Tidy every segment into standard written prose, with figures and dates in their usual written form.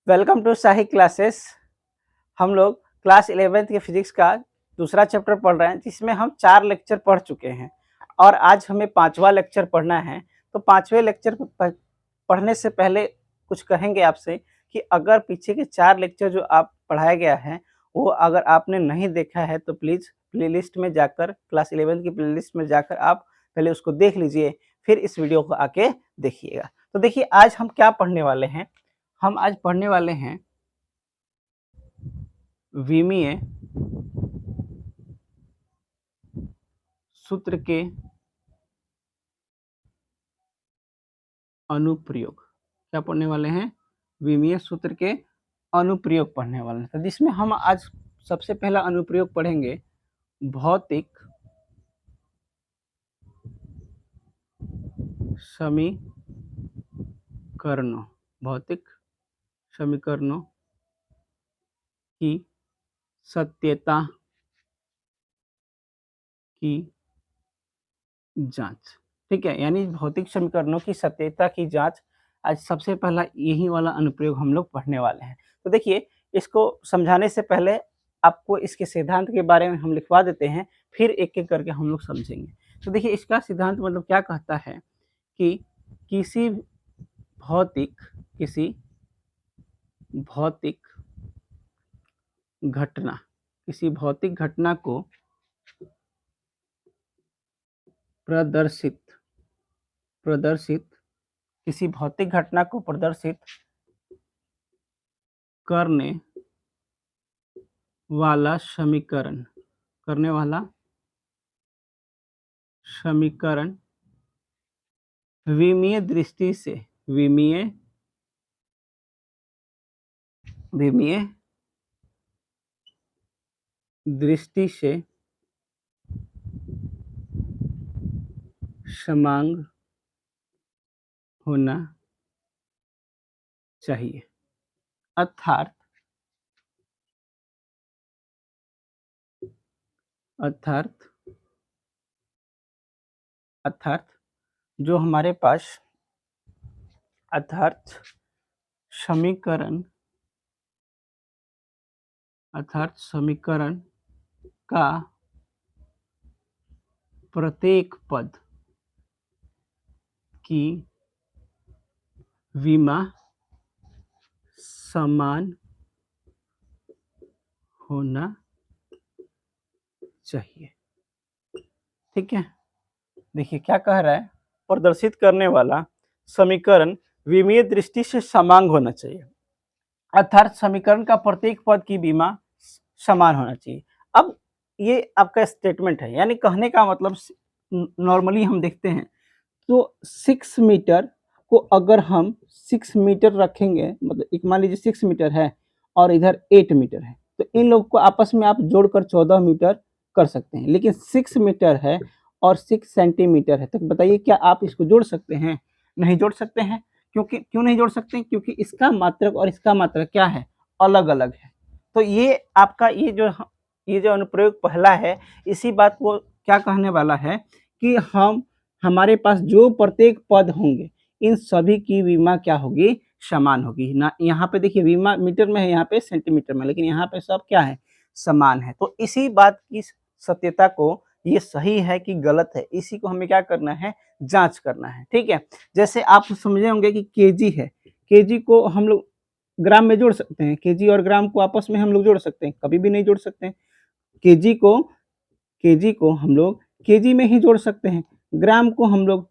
Welcome to shahi classes. हम लोग class 11th के फिजिक्स का दूसरा चैप्टर पढ़ रहे हैं, जिसमें हम 4 लेक्चर पढ़ चुके हैं और आज हमें 5वां लेक्चर पढ़ना है। तो 5वें लेक्चर पढ़ने से पहले कुछ कहेंगे आपसे कि अगर पीछे के 4 लेक्चर जो आप पढ़ाया गया है वो अगर आपने नहीं देखा है तो प्लीज़ प्लेलिस्ट में जाकर क्लास 11 की प्लेलिस्ट में जाकर आप पहले उसको देख लीजिए, फिर इस वीडियो को आके देखिएगा। तो देखिए आज हम क्या पढ़ने वाले हैं। हम आज पढ़ने वाले हैं विमीय सूत्र के अनुप्रयोग। क्या पढ़ने वाले हैं? विमीय सूत्र के अनुप्रयोग पढ़ने वाले हैं। तो जिसमें हम आज सबसे पहला अनुप्रयोग पढ़ेंगे भौतिक समीकरणों। भौतिक समीकरणों की सत्यता की जांच। ठीक है, यानी भौतिक समीकरणों की सत्यता की जांच आज सबसे पहला यही वाला अनुप्रयोग हम लोग पढ़ने वाले हैं। तो देखिए, इसको समझाने से पहले आपको इसके सिद्धांत के बारे में हम लिखवा देते हैं, फिर एक एक करके हम लोग समझेंगे। तो देखिए, इसका सिद्धांत मतलब क्या कहता है कि किसी भौतिक घटना को किसी भौतिक घटना को प्रदर्शित करने वाला समीकरण विमीय दृष्टि से समान होना चाहिए। अर्थात जो हमारे पास समीकरण का प्रत्येक पद की विमा समान होना चाहिए। ठीक है, देखिए क्या कह रहा है, प्रदर्शित करने वाला समीकरण विमीय दृष्टि से समान होना चाहिए, अर्थात समीकरण का प्रत्येक पद की विमा समान होना चाहिए। अब ये आपका स्टेटमेंट है, यानी कहने का मतलब नॉर्मली हम देखते हैं तो 6 मीटर को अगर हम 6 मीटर रखेंगे, मतलब एक मान लीजिए 6 मीटर है और इधर 8 मीटर है, तो इन लोग को आपस में आप जोड़कर 14 मीटर कर सकते हैं। लेकिन 6 मीटर है और 6 सेंटीमीटर है, तो बताइए क्या आप इसको जोड़ सकते हैं? नहीं जोड़ सकते हैं। क्यों नहीं जोड़ सकते? क्योंकि इसका मात्रक और इसका मात्रक क्या है? अलग अलग है। तो ये आपका ये जो अनुप्रयोग पहला है, इसी बात को क्या कहने वाला है कि हमारे पास जो प्रत्येक पद होंगे इन सभी की विमा क्या होगी? समान होगी ना। यहाँ पे देखिए विमा मीटर में है, यहाँ पे सेंटीमीटर में, लेकिन यहाँ पे सब क्या है? समान है। तो इसी बात की सत्यता को, ये सही है कि गलत है, इसी को हमें क्या करना है? जांच करना है। ठीक है, जैसे आप समझे होंगे कि केजी है, केजी को हम लोग ग्राम में जोड़ सकते हैं, केजी और ग्राम को आपस में हम लोग जोड़ सकते हैं? कभी भी नहीं जोड़ सकते हैं। केजी को हम लोग केजी में ही जोड़ सकते हैं, ग्राम को हम लोग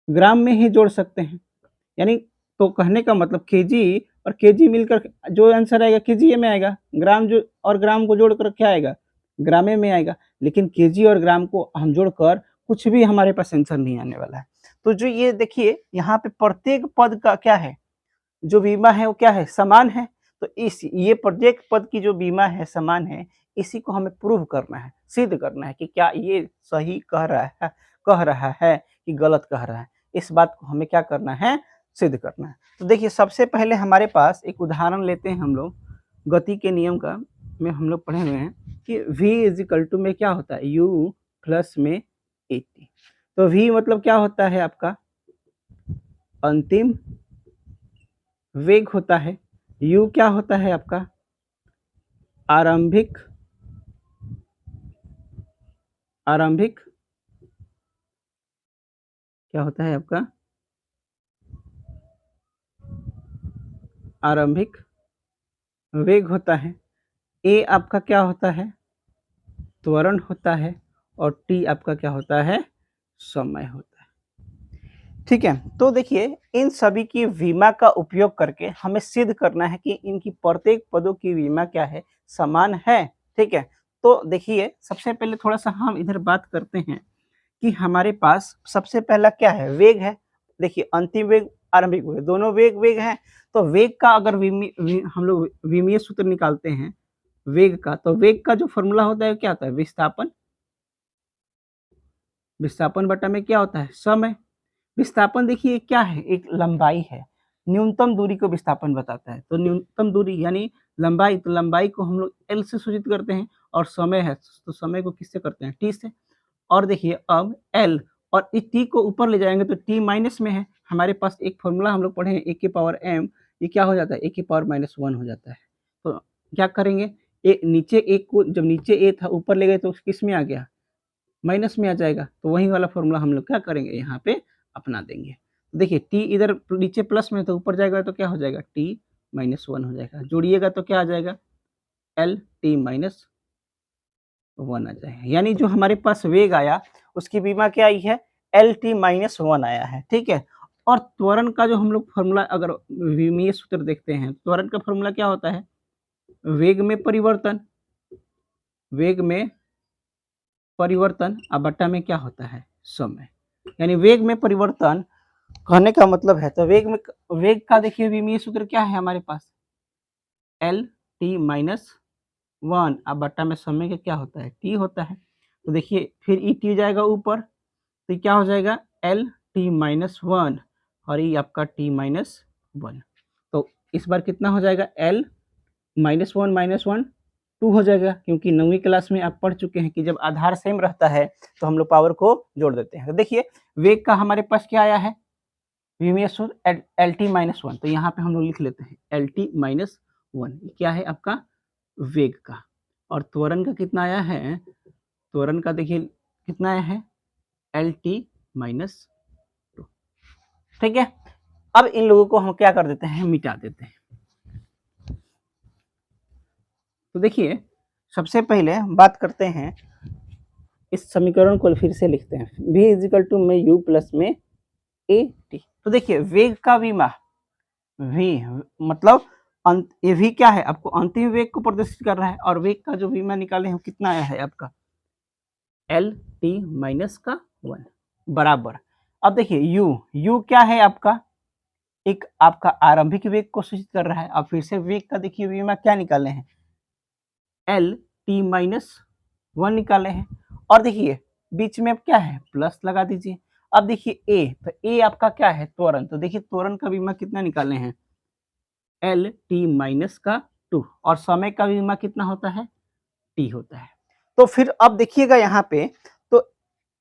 ग्राम में ही जोड़ सकते हैं। यानी तो कहने का मतलब केजी और केजी मिलकर जो आंसर आएगा केजीए में आएगा, ग्राम जो और ग्राम को जोड़कर क्या आएगा? ग्रामे में आएगा। लेकिन केजी और ग्राम को हम जोड़कर कुछ भी हमारे पास आंसर नहीं आने वाला है। तो जो ये देखिए यहाँ पे प्रत्येक पद का क्या है? जो बीमा है वो क्या है? समान है। तो ये प्रत्येक पद की जो बीमा है समान है, इसी को हमें प्रूव करना है, सिद्ध करना है कि क्या ये सही कह रहा है कि गलत कह रहा है। इस बात को हमें क्या करना है? सिद्ध करना है। तो देखिए सबसे पहले हमारे पास एक उदाहरण लेते हैं हम लोग, गति के नियम का में हम लोग पढ़े हुए हैं कि v इजिकल टू में क्या होता है? u प्लस में 80। तो v मतलब क्या होता है आपका? अंतिम वेग होता है, u क्या होता है आपका आरंभिक क्या होता है आपका आरंभिक वेग होता है, a आपका क्या होता है त्वरण होता है और t आपका क्या होता है समय होता है। ठीक है, तो देखिए इन सभी की विमा का उपयोग करके हमें सिद्ध करना है कि इनकी प्रत्येक पदों की विमा क्या है समान है। ठीक है, तो देखिए सबसे पहले थोड़ा सा हम इधर बात करते हैं कि हमारे पास सबसे पहला क्या है वेग है। देखिए अंतिम वेग आरंभिक वेग दोनों वेग हैं, तो वेग का अगर हम लोग विमीय सूत्र निकालते हैं वेग का, तो वेग का जो फॉर्मूला होता है क्या होता है विस्थापन बटा में क्या होता है समय। विस्थापन देखिए क्या है एक लंबाई है, न्यूनतम दूरी को विस्थापन बताता है, तो न्यूनतम दूरी यानी लंबाई, तो लंबाई को हम लोग एल से सूचित करते हैं और समय है तो समय को किससे करते हैं टी से। और देखिए अब एल और इस टी को ऊपर ले जाएंगे तो टी माइनस में है, हमारे पास एक फॉर्मूला हम लोग पढ़े हैं ए की पावर एम, ये क्या हो जाता है ए की पावर -1 हो जाता है। तो क्या करेंगे ए नीचे एक को जब नीचे ए था ऊपर ले गए तो किस में आ गया माइनस में आ जाएगा, तो वही वाला फॉर्मूला हम लोग क्या करेंगे यहाँ पे अपना देंगे। देखिए टी इधर नीचे प्लस में तो ऊपर जाएगा तो क्या हो जाएगा टी -1 हो जाएगा, जोड़िएगा तो क्या आ जाएगा एल टी -1 आ जाएगा, यानी जो हमारे पास वेग आया उसकी विमा क्या आई है एल टी -1 आया है। ठीक है, और त्वरण का जो हम लोग फॉर्मूला अगर विमीय सूत्र देखते हैं त्वरण का फॉर्मूला क्या होता है वेग में परिवर्तन अब बट्टा में क्या होता है समय, यानी वेग में परिवर्तन कहने का मतलब है, तो वेग का देखिए विमीय सूत्र क्या है हमारे पास एल टी -1 अब बट्टा में समय का क्या होता है टी होता है, तो देखिए फिर ई टी जाएगा ऊपर तो क्या हो जाएगा एल टी -1 और ये आपका टी -1, तो इस बार कितना हो जाएगा एल -1 2 हो जाएगा, क्योंकि 9वीं क्लास में आप पढ़ चुके हैं कि जब आधार सेम रहता है तो हम लोग पावर को जोड़ देते हैं। तो देखिए वेग का हमारे पास क्या आया है विमीय सूत्र एल टी -1, तो यहाँ पे हम लोग लिख लेते हैं एल टी -1 क्या है आपका वेग का, और त्वरण का कितना आया है त्वरण का देखिए कितना आया है एल टी -2। ठीक है, अब इन लोगों को हम क्या कर देते हैं मिटा देते हैं। तो देखिए सबसे पहले बात करते हैं इस समीकरण को फिर से लिखते हैं v इजिकल टू में u प्लस में ए टी। तो देखिए वेग का विमा v मतलब ये v क्या है आपको अंतिम वेग को प्रदर्शित कर रहा है, और वेग का जो विमा निकाले हैं कितना आया है आपका एल टी -1 बराबर। अब देखिए u क्या है आपका एक आपका आरंभिक वेग को सूचित कर रहा है। अब फिर से वेग का देखिए विमा क्या निकाले हैं एल टी -1 निकाले हैं, और देखिए बीच में अब क्या है प्लस लगा दीजिए। अब देखिए ए, तो ए आपका क्या है त्वरण, तो देखिए त्वरण का विमा कितना निकाले हैं एल टी -2 और समय का विमा कितना होता है टी होता है। तो फिर अब देखिएगा यहाँ पे तो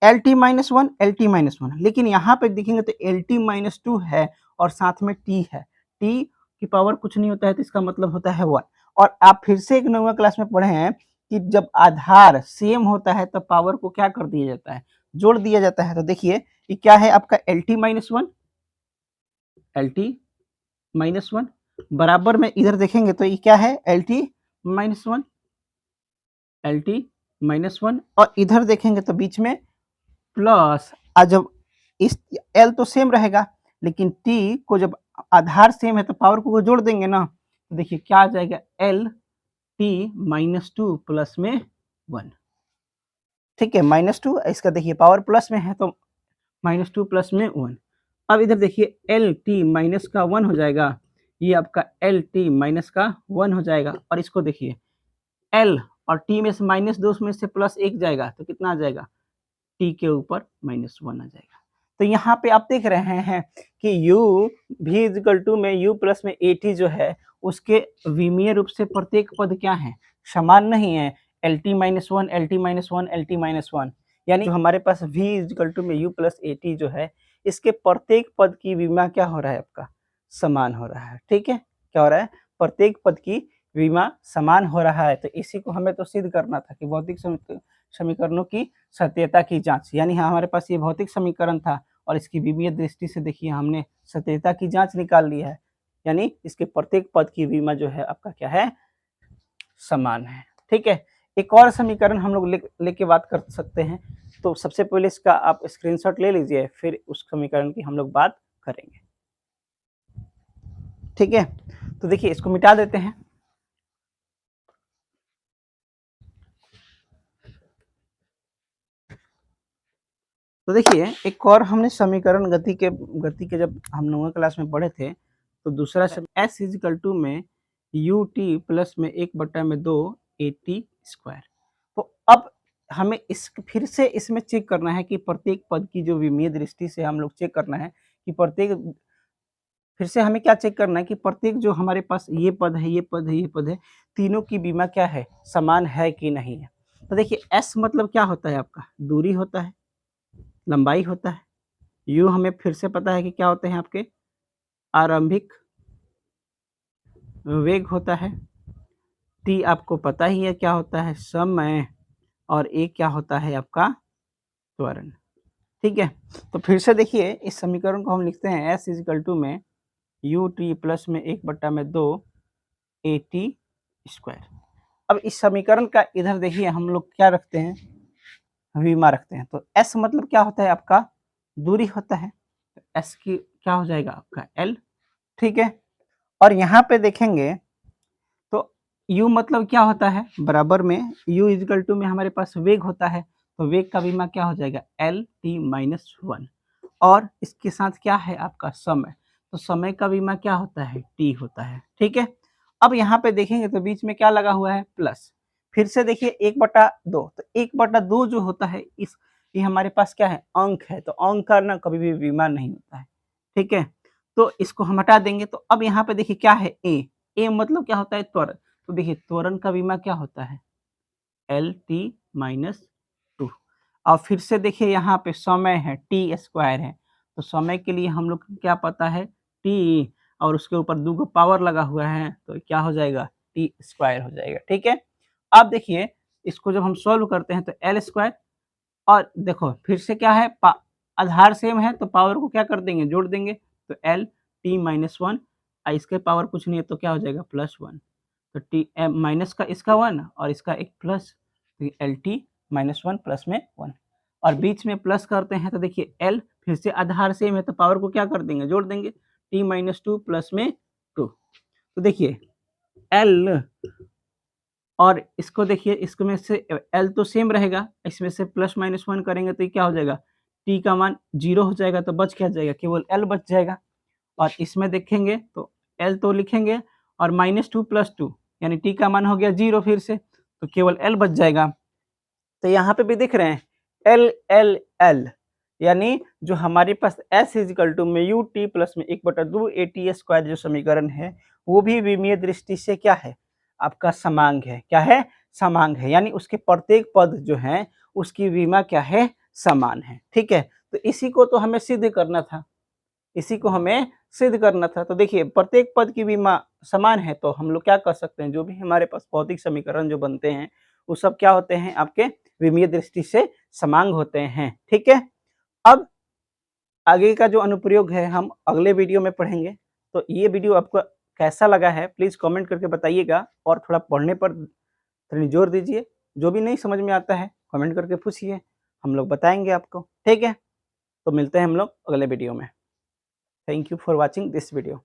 एल टी -1 लेकिन यहाँ पे देखेंगे तो एल टी -2 है और साथ में टी है, टी की पावर कुछ नहीं होता है तो इसका मतलब होता है 1। और आप फिर से एक 9वीं क्लास में पढ़े हैं कि जब आधार सेम होता है तो पावर को क्या कर दिया जाता है जोड़ दिया जाता है। तो देखिए ये क्या है आपका एल टी -1 बराबर में इधर देखेंगे तो ये क्या है एल टी -1 और इधर देखेंगे तो बीच में प्लस। जब इस एल तो सेम रहेगा लेकिन टी को जब आधार सेम है तो पावर को जोड़ देंगे ना, तो देखिए क्या आ जाएगा एल टी -2 प्लस में 1। ठीक है -2 इसका देखिए पावर प्लस में है तो -2 प्लस में 1। अब इधर देखिए एल टी माइनस का 1 हो जाएगा, ये आपका एल टी -1 हो जाएगा, और इसको देखिए एल और टी में से -2 में से +1 जाएगा तो कितना आ जाएगा टी के ऊपर -1 आ जाएगा। तो यहाँ पे आप देख रहे हैं कि u v इजिकल टू में u प्लस में ए टी जो है उसके विमीय रूप से प्रत्येक पद क्या है समान नहीं है L T -1 L T -1 L T -1, यानी जो हमारे पास v इजिकल टू में u प्लस ए टी जो है इसके प्रत्येक पद की विमा क्या हो रहा है आपका समान हो रहा है। ठीक है, क्या हो रहा है, प्रत्येक पद की विमा समान हो रहा है। तो इसी को हमें तो सिद्ध करना था कि भौतिक समीकरणों की सत्यता की जांच, यानी हमारे पास ये भौतिक समीकरण था और इसकी विमीय दृष्टि से देखिए हमने सत्यता की जांच निकाल ली है, यानी इसके प्रत्येक पद की विमा जो है आपका क्या है, समान है। ठीक है, एक और समीकरण हम लोग लेके बात कर सकते हैं। तो सबसे पहले इसका आप स्क्रीनशॉट ले लीजिए, फिर उस समीकरण की हम लोग बात करेंगे। ठीक है, तो देखिए इसको मिटा देते हैं। तो देखिए एक और हमने समीकरण गति के जब हम 9वीं क्लास में पढ़े थे, तो दूसरा s इजिकल टू में यू टी प्लस में 1/2 AT स्क्वायर। तो अब हमें इस फिर से इसमें चेक करना है कि प्रत्येक पद की जो विमीय दृष्टि से हम लोग चेक करना है कि प्रत्येक, फिर से हमें क्या चेक करना है कि प्रत्येक जो हमारे पास ये पद है, ये पद है, ये पद है, तीनों की विमा क्या है, समान है कि नहीं है। तो देखिए s मतलब क्या होता है आपका, दूरी होता है, लंबाई होता है। यू हमें फिर से पता है कि क्या होते हैं आपके, आरंभिक वेग होता है। टी आपको पता ही है क्या होता है, समय। और ए क्या होता है आपका, त्वरण। ठीक है, तो फिर से देखिए इस समीकरण को हम लिखते हैं s इजिकल टू में यू टी प्लस में 1/2 AT स्क्वायर। अब इस समीकरण का इधर देखिए हम लोग क्या रखते हैं, विमा रखते हैं। तो s मतलब क्या होता है आपका, दूरी होता है। तो s की क्या हो जाएगा आपका l। ठीक है, और यहाँ पे देखेंगे तो u मतलब क्या होता है, बराबर में u इजिकल टू में हमारे पास वेग होता है। तो वेग का विमा क्या हो जाएगा, LT-1। और इसके साथ क्या है आपका समय, तो समय का विमा क्या होता है, t होता है। ठीक है, अब यहाँ पे देखेंगे तो बीच में क्या लगा हुआ है, प्लस। फिर से देखिए 1/2, तो 1/2 जो होता है इस, ये हमारे पास क्या है, अंक है। तो अंक का ना कभी भी विमा नहीं होता है। ठीक है, तो इसको हम हटा देंगे। तो अब यहाँ पे देखिए क्या है, ए मतलब क्या होता है, त्वरण। तो देखिए त्वरण का विमा क्या होता है, LT-2। और फिर से देखिए यहाँ पे समय है, टी स्क्वायर है। तो समय के लिए हम लोग क्या पता है, टी, और उसके ऊपर 2 पावर लगा हुआ है, तो क्या हो जाएगा, टी स्क्वायर हो जाएगा। ठीक है, अब देखिए इसको जब हम सॉल्व करते हैं तो एल स्क्वायर, और देखो फिर से क्या है, आधार सेम है तो पावर को क्या कर देंगे, जोड़ देंगे। तो LT-1, इसके पावर कुछ नहीं है तो क्या हो जाएगा, +1। तो टी माइनस का इसका 1 और इसका एक प्लस, LT-1 प्लस में 1, और बीच में प्लस करते हैं तो देखिए L फिर से आधार सेम है तो पावर को क्या कर देंगे, जोड़ देंगे। T-2 प्लस में 2। तो देखिए L, और इसको देखिए इसमें से L तो सेम रहेगा, इसमें से +-1 करेंगे तो ये क्या हो जाएगा, T का मान 0 हो जाएगा। तो बच क्या जाएगा, केवल L बच जाएगा। और इसमें देखेंगे तो L तो लिखेंगे, और -2 + 2 यानी T का मान हो गया 0 फिर से, तो केवल L बच जाएगा। तो यहाँ पे भी दिख रहे हैं L L L, यानी जो हमारे पास s इजिकल टू में यू टी प्लस में 1/2 AT स्क्वायर जो समीकरण है, वो भी विमीय दृष्टि से क्या है, आपका समांग है। क्या है, समांग है, यानी उसके प्रत्येक पद जो है उसकी विमा क्या है, समान है। ठीक है, तो इसी को तो हमें सिद्ध करना था, इसी को हमें सिद्ध करना था। तो देखिए प्रत्येक पद की विमा समान है, तो हम लोग क्या कर सकते हैं, जो भी हमारे पास भौतिक समीकरण जो बनते हैं वो सब क्या होते हैं, आपके विमीय दृष्टि से समांग होते हैं। ठीक है, अब आगे का जो अनुप्रयोग है हम अगले वीडियो में पढ़ेंगे। तो ये वीडियो आपको कैसा लगा है प्लीज कमेंट करके बताइएगा, और थोड़ा पढ़ने पर थोड़ी जोर दीजिए। जो भी नहीं समझ में आता है कमेंट करके पूछिए, हम लोग बताएंगे आपको। ठीक है, तो मिलते हैं हम लोग अगले वीडियो में। Thank you for watching this video.